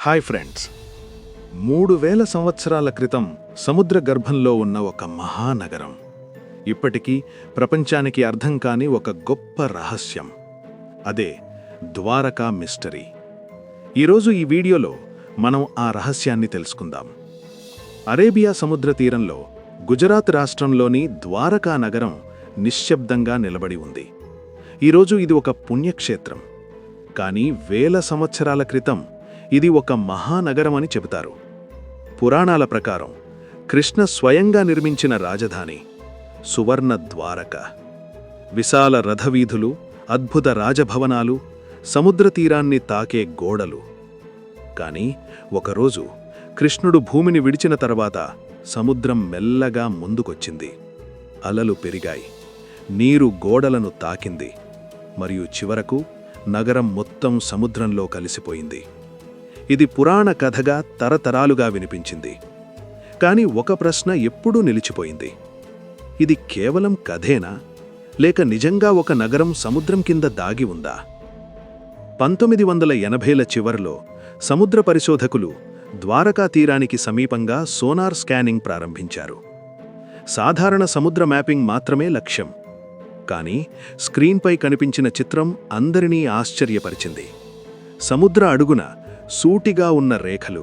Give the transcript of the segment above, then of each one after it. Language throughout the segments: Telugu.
హాయ్ ఫ్రెండ్స్, 3000 సంవత్సరాల క్రితం సముద్ర గర్భంలో ఉన్న ఒక మహానగరం. ఇప్పటికీ ప్రపంచానికి అర్థం కాని ఒక గొప్ప రహస్యం. అదే ద్వారకా మిస్టరీ. ఈరోజు ఈ వీడియోలో మనం ఆ రహస్యాన్ని తెలుసుకుందాం. అరేబియా సముద్ర తీరంలో గుజరాత్ రాష్ట్రంలోని ద్వారకా నగరం నిశ్శబ్దంగా నిలబడి ఉంది. ఈరోజు ఇది ఒక పుణ్యక్షేత్రం. కానీ వేల సంవత్సరాల క్రితం ఇది ఒక మహానగరమని చెబుతారు. పురాణాల ప్రకారం కృష్ణ స్వయంగా నిర్మించిన రాజధాని సువర్ణ ద్వారక. విశాల రథవీధులు, అద్భుత రాజభవనాలు, సముద్ర తీరాన్ని తాకే గోడలు. కానీ ఒకరోజు కృష్ణుడు భూమిని విడిచిన తర్వాత సముద్రం మెల్లగా ముందుకొచ్చింది. అలలు పెరిగాయి, నీరు గోడలను తాకింది, మరియు చివరకు నగరం మొత్తం సముద్రంలో కలిసిపోయింది. ఇది పురాణ కథగా తరతరాలుగా వినిపించింది. కాని ఒక ప్రశ్న ఎప్పుడూ నిలిచిపోయింది. ఇది కేవలం కథేనా, లేక నిజంగా ఒక నగరం సముద్రం కింద దాగి ఉందా? 1980ల చివరిలో సముద్ర పరిశోధకులు ద్వారకా తీరానికి సమీపంగా సోనార్ స్కానింగ్ ప్రారంభించారు. సాధారణ సముద్ర మ్యాపింగ్ మాత్రమే లక్ష్యం. కానీ స్క్రీన్పై కనిపించిన చిత్రం అందరినీ ఆశ్చర్యపరిచింది. సముద్ర అడుగున సూటిగా ఉన్న రేఖలు,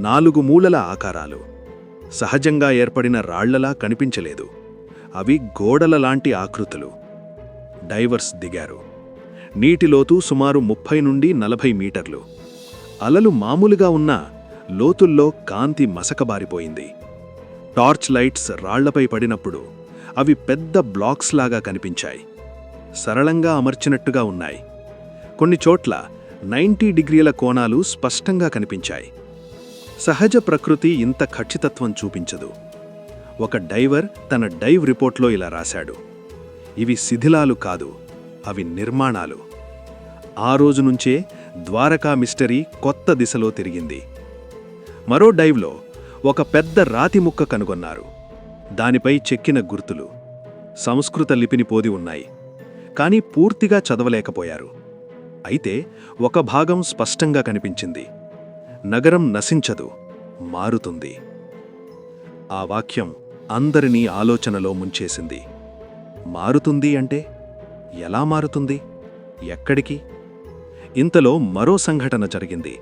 4 మూలల ఆకారాలు సహజంగా ఏర్పడిన రాళ్లలా కనిపించలేదు. అవి గోడలలాంటి ఆకృతులు. డైవర్స్ దిగారు. నీటిలోతు సుమారు 30 నుండి 40 మీటర్లు. అలలు మామూలుగా ఉన్నా లోతుల్లో కాంతి మసకబారిపోయింది. టార్చ్ లైట్స్ రాళ్లపై పడినప్పుడు అవి పెద్ద బ్లాక్స్ లాగా కనిపించాయి. సరళంగా అమర్చినట్టుగా ఉన్నాయి. కొన్ని చోట్ల 90 డిగ్రీల కోణాలు స్పష్టంగా కనిపించాయి. సహజ ప్రకృతి ఇంత ఖచ్చితత్వం చూపించదు. ఒక డైవర్ తన డైవ్ రిపోర్ట్లో ఇలా రాశాడు: ఇవి శిథిలాలు కాదు, అవి నిర్మాణాలు. ఆ రోజు నుంచే ద్వారకా మిస్టరీ కొత్త దిశలో తిరిగింది. మరో డైవ్లో ఒక పెద్ద రాతి ముక్క కనుగొన్నారు. దానిపై చెక్కిన గుర్తులు సంస్కృత లిపిని పోది ఉన్నాయి. కానీ పూర్తిగా చదవలేకపోయారు. అయితే ఒక భాగం స్పష్టంగా కనిపించింది: నగరం నశించదు, మారుతుంది. ఆ వాక్యం అందరినీ ఆలోచనలో ముంచేసింది. మారుతుంది అంటే ఎలా మారుతుంది? ఎక్కడికి? ఇంతలో మరో సంఘటన జరిగింది.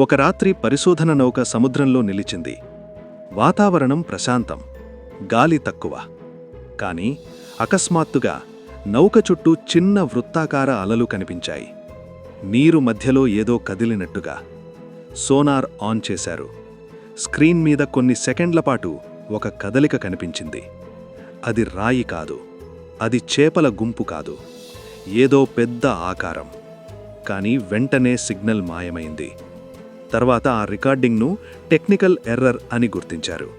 ఒక రాత్రి పరిశోధన నౌక సముద్రంలో నిలిచింది. వాతావరణం ప్రశాంతం, గాలి తక్కువ. కానీ అకస్మాత్తుగా నౌక చుట్టూ చిన్న వృత్తాకార అలలు కనిపించాయి. నీరు మధ్యలో ఏదో కదిలినట్టుగా. సోనార్ ఆన్ చేశారు. స్క్రీన్ మీద కొన్ని సెకండ్ల పాటు ఒక కదలిక కనిపించింది. అది రాయి కాదు, అది చేపల గుంపు కాదు, ఏదో పెద్ద ఆకారం. కానీ వెంటనే సిగ్నల్ మాయమైంది. తర్వాత ఆ రికార్డింగ్ను టెక్నికల్ ఎర్రర్ అని గుర్తించారు.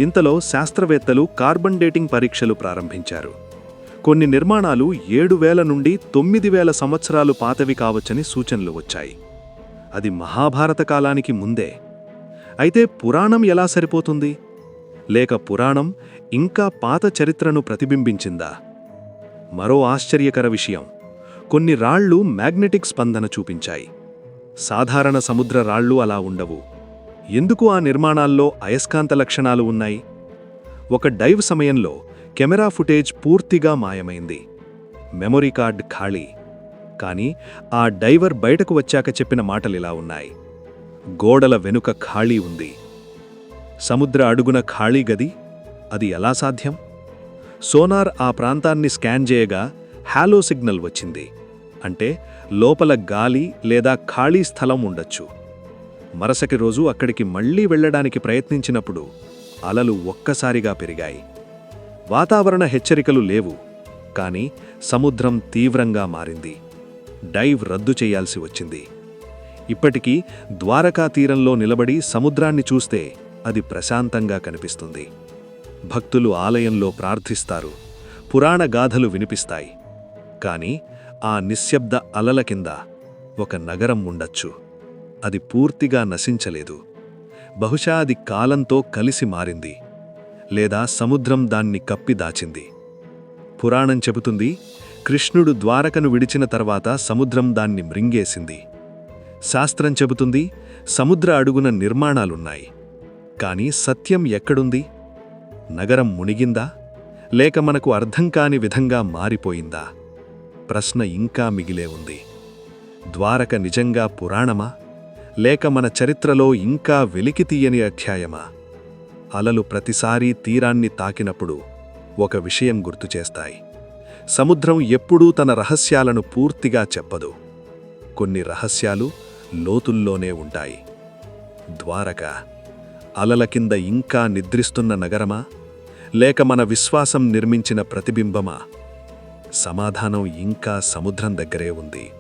ఇంతలో శాస్త్రవేత్తలు కార్బన్ డేటింగ్ పరీక్షలు ప్రారంభించారు. కొన్ని నిర్మాణాలు 7000 నుండి 9000 సంవత్సరాలు పాతవి కావచ్చని సూచనలు వచ్చాయి. అది మహాభారత కాలానికి ముందే. అయితే పురాణం ఎలా సరిపోతుంది? లేక పురాణం ఇంకా పాత చరిత్రను ప్రతిబింబించిందా? మరో ఆశ్చర్యకర విషయం, కొన్ని రాళ్లు మ్యాగ్నెటిక్ స్పందన చూపించాయి. సాధారణ సముద్ర రాళ్లు అలా ఉండవు. ఎందుకు ఆ నిర్మాణాల్లో అయస్కాంత లక్షణాలు ఉన్నాయి? ఒక డైవ్ సమయంలో కెమెరా ఫుటేజ్ పూర్తిగా మాయమైంది. మెమొరీ కార్డ్ ఖాళీ. కానీ ఆ డైవర్ బయటకు వచ్చాక చెప్పిన మాటలిలా ఉన్నాయి: గోడల వెనుక ఖాళీ ఉంది. సముద్ర అడుగున ఖాళీ గది? అది ఎలా సాధ్యం? సోనార్ ఆ ప్రాంతాన్ని స్కాన్ చేయగా హాలో సిగ్నల్ వచ్చింది. అంటే లోపల గాలి లేదా ఖాళీ స్థలం ఉండొచ్చు. మరుసటి రోజు అక్కడికి మళ్లీ వెళ్లడానికి ప్రయత్నించినప్పుడు అలలు ఒక్కసారిగా పెరిగాయి. వాతావరణ హెచ్చరికలు లేవు. కానీ సముద్రం తీవ్రంగా మారింది. డైవ్ రద్దు చేయాల్సి వచ్చింది. ఇప్పటికీ ద్వారకా తీరంలో నిలబడి సముద్రాన్ని చూస్తే అది ప్రశాంతంగా కనిపిస్తుంది. భక్తులు ఆలయంలో ప్రార్థిస్తారు, పురాణ గాథలు వినిపిస్తాయి. కానీ ఆ నిశ్శబ్ద అలల కింద ఒక నగరం ఉండొచ్చు. అది పూర్తిగా నశించలేదు. బహుశా అది కాలంతో కలిసి మారింది, లేదా సముద్రం దాన్ని కప్పి దాచింది. పురాణం చెబుతుంది, కృష్ణుడు ద్వారకను విడిచిన తర్వాత సముద్రం దాన్ని మృంగేసింది. శాస్త్రం చెబుతుంది సముద్ర అడుగున నిర్మాణాలున్నాయి. కాని సత్యం ఎక్కడుంది? నగరం మునిగిందా? లేక మనకు అర్థం కాని విధంగా మారిపోయిందా? ప్రశ్న ఇంకా మిగిలే ఉంది. ద్వారక నిజంగా పురాణమా? లేక మన చరిత్రలో ఇంకా వెలికితీయని అధ్యాయమా? అలలు ప్రతిసారీ తీరాన్ని తాకినప్పుడు ఒక విషయం గుర్తుచేస్తాయి. సముద్రం ఎప్పుడూ తన రహస్యాలను పూర్తిగా చెప్పదు. కొన్ని రహస్యాలు లోతుల్లోనే ఉంటాయి. ద్వారక అలల కింద ఇంకా నిద్రిస్తున్న నగరమా? లేక మన విశ్వాసం నిర్మించిన ప్రతిబింబమా? సమాధానం ఇంకా సముద్రం దగ్గరే ఉంది.